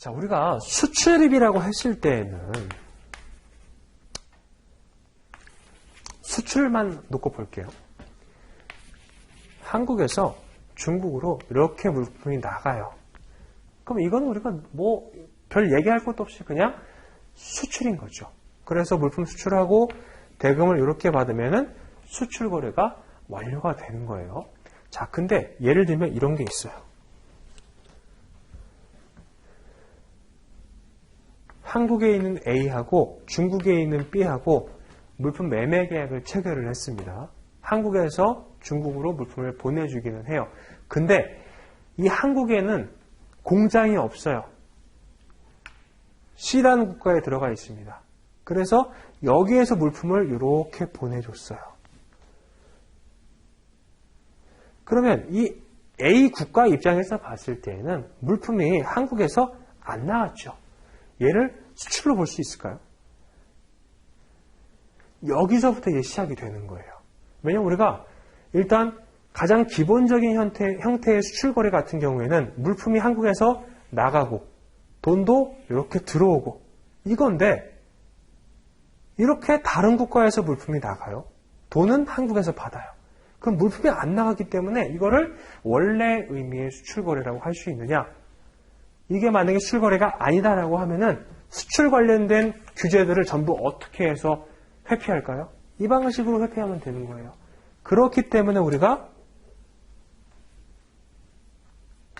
자, 우리가 수출입이라고 했을 때에는 수출만 놓고 볼게요. 한국에서 중국으로 이렇게 물품이 나가요. 그럼 이건 우리가 뭐 별 얘기할 것도 없이 그냥 수출인 거죠. 그래서 물품 수출하고 대금을 이렇게 받으면은 수출 거래가 완료가 되는 거예요. 자, 근데 예를 들면 이런 게 있어요. 한국에 있는 A하고 중국에 있는 B하고 물품 매매 계약을 체결을 했습니다. 한국에서 중국으로 물품을 보내주기는 해요. 근데 이 한국에는 공장이 없어요. C라는 국가에 들어가 있습니다. 그래서 여기에서 물품을 이렇게 보내줬어요. 그러면 이 A 국가 입장에서 봤을 때에는 물품이 한국에서 안 나왔죠. 얘를 수출로 볼 수 있을까요? 여기서부터 이제 시작이 되는 거예요. 왜냐면 우리가 일단 가장 기본적인 형태의 수출 거래 같은 경우에는 물품이 한국에서 나가고 돈도 이렇게 들어오고 이건데 이렇게 다른 국가에서 물품이 나가요. 돈은 한국에서 받아요. 그럼 물품이 안 나가기 때문에 이거를 원래 의미의 수출 거래라고 할 수 있느냐? 이게 만약에 수출 거래가 아니다라고 하면은 수출 관련된 규제들을 전부 어떻게 해서 회피할까요? 이 방식으로 회피하면 되는 거예요. 그렇기 때문에 우리가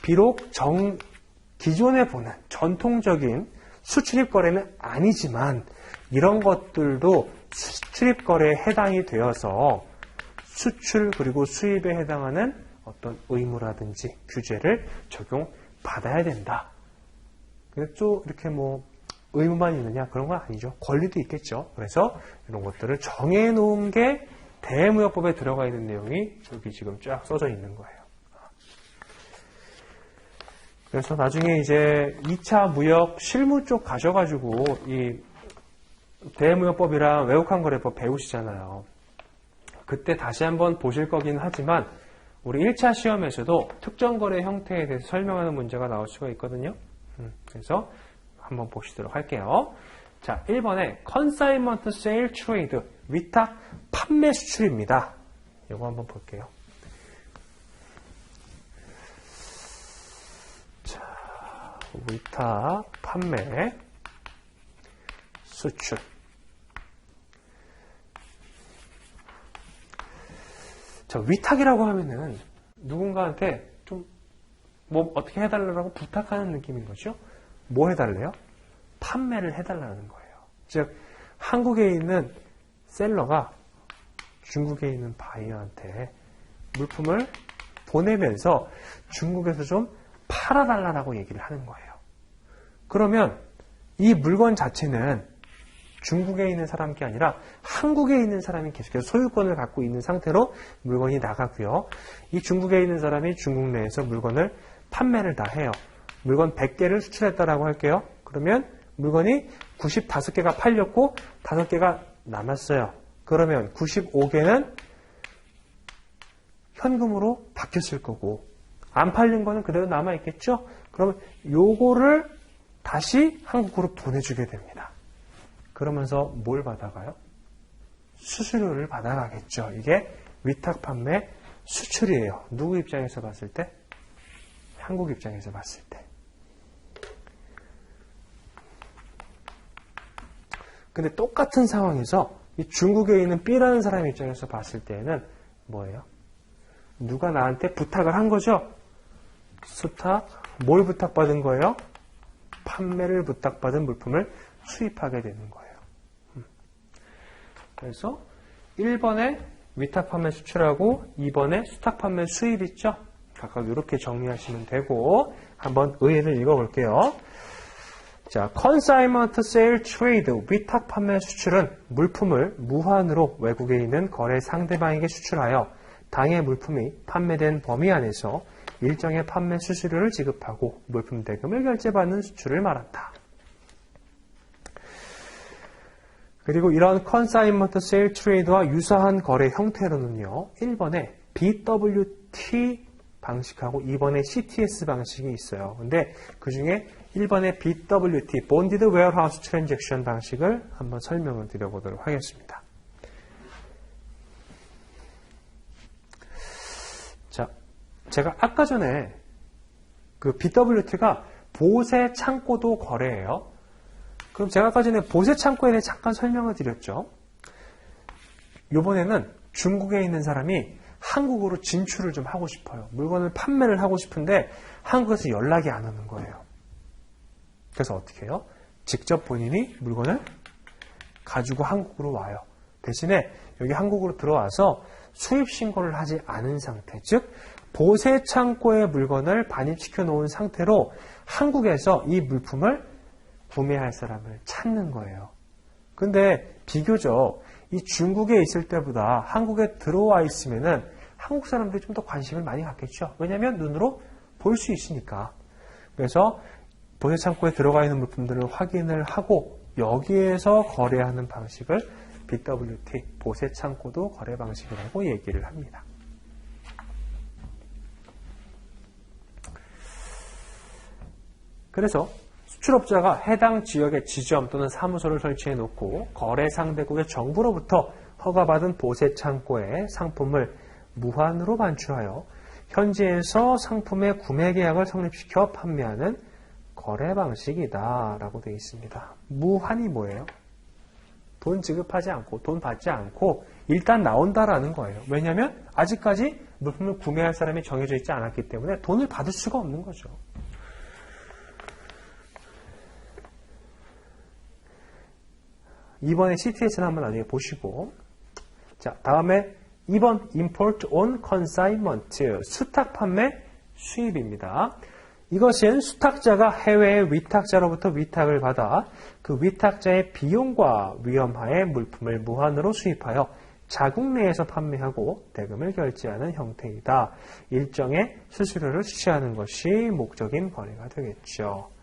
비록 기존에 보는 전통적인 수출입 거래는 아니지만 이런 것들도 수출입 거래에 해당이 되어서 수출 그리고 수입에 해당하는 어떤 의무라든지 규제를 적용받아야 된다. 또 이렇게 뭐 의무만 있느냐 그런 건 아니죠. 권리도 있겠죠. 그래서 이런 것들을 정해놓은 게 대무역법에 들어가 있는 내용이 여기 지금 쫙 써져 있는 거예요. 그래서 나중에 이제 2차 무역 실무 쪽 가셔가지고 이 대무역법이랑 외국환거래법 배우시잖아요. 그때 다시 한번 보실 거긴 하지만 우리 1차 시험에서도 특정거래 형태에 대해서 설명하는 문제가 나올 수가 있거든요. 그래서 한번 보시도록 할게요. 자, 1번에 Consignment Sale Trade, 위탁 판매 수출입니다. 이거 한번 볼게요. 자, 위탁 판매 수출. 자, 위탁이라고 하면은 누군가한테 좀 뭐 어떻게 해달라고 부탁하는 느낌인 거죠. 뭐 해달래요? 판매를 해달라는 거예요. 즉 한국에 있는 셀러가 중국에 있는 바이어한테 물품을 보내면서 중국에서 좀 팔아달라고 얘기를 하는 거예요. 그러면 이 물건 자체는 중국에 있는 사람이 아니라 한국에 있는 사람이 계속해서 소유권을 갖고 있는 상태로 물건이 나가고요. 이 중국에 있는 사람이 중국 내에서 물건을 판매를 다 해요. 물건 100개를 수출했다라고 할게요. 그러면 물건이 95개가 팔렸고 5개가 남았어요. 그러면 95개는 현금으로 바뀌었을 거고 안 팔린 거는 그대로 남아있겠죠? 그러면 요거를 다시 한국으로 보내주게 됩니다. 그러면서 뭘 받아가요? 수수료를 받아가겠죠. 이게 위탁 판매 수출이에요. 누구 입장에서 봤을 때? 한국 입장에서 봤을 때. 근데 똑같은 상황에서 이 중국에 있는 B라는 사람 입장에서 봤을 때는 뭐예요? 누가 나한테 부탁을 한 거죠? 뭘 부탁받은 거예요? 판매를 부탁받은 물품을 수입하게 되는 거예요. 그래서 1번에 위탁 판매 수출하고 2번에 수탁 판매 수입 있죠? 각각 이렇게 정리하시면 되고 한번 의의를 읽어볼게요. 자, Consignment Sale Trade, 위탁 판매 수출은 물품을 무한으로 외국에 있는 거래 상대방에게 수출하여 당해 물품이 판매된 범위 안에서 일정의 판매 수수료를 지급하고 물품 대금을 결제받는 수출을 말한다. 그리고 이런 Consignment Sale Trade와 유사한 거래 형태로는요. 1번에 BWT 방식하고 2번에 CTS 방식이 있어요. 근데 그 중에 1번의 BWT, Bonded Warehouse Transaction 방식을 한번 설명을 드려보도록 하겠습니다. 자, 제가 아까 전에 그 BWT가 보세 창고도 거래예요. 그럼 제가 아까 전에 보세 창고에 대해 잠깐 설명을 드렸죠. 이번에는 중국에 있는 사람이 한국으로 진출을 좀 하고 싶어요. 물건을 판매를 하고 싶은데 한국에서 연락이 안 오는 거예요. 그래서 어떻게 해요? 직접 본인이 물건을 가지고 한국으로 와요. 대신에 여기 한국으로 들어와서 수입 신고를 하지 않은 상태, 즉 보세 창고에 물건을 반입시켜 놓은 상태로 한국에서 이 물품을 구매할 사람을 찾는 거예요. 근데 비교적 이 중국에 있을 때보다 한국에 들어와 있으면은 한국 사람들이 좀 더 관심을 많이 갖겠죠. 왜냐하면 눈으로 볼 수 있으니까. 그래서 보세 창고에 들어가 있는 물품들을 확인을 하고 여기에서 거래하는 방식을 BWT, 보세 창고도 거래 방식이라고 얘기를 합니다. 그래서 수출업자가 해당 지역에 지점 또는 사무소를 설치해 놓고 거래 상대국의 정부로부터 허가받은 보세 창고에 상품을 무한으로 반출하여 현지에서 상품의 구매 계약을 성립시켜 판매하는 거래 방식이다 라고 되어 있습니다. 무한이 뭐예요? 돈 지급하지 않고 돈 받지 않고 일단 나온다라는 거예요. 왜냐하면 아직까지 물품을 구매할 사람이 정해져 있지 않았기 때문에 돈을 받을 수가 없는 거죠. 이번에 CTS는 한번 나중에 보시고, 자, 다음에 2번 Import on Consignment, 수탁 판매 수입입니다. 이것은 수탁자가 해외의 위탁자로부터 위탁을 받아 그 위탁자의 비용과 위험하에 물품을 무한으로 수입하여 자국 내에서 판매하고 대금을 결제하는 형태이다. 일정의 수수료를 지시하는 것이 목적인 거래가 되겠죠.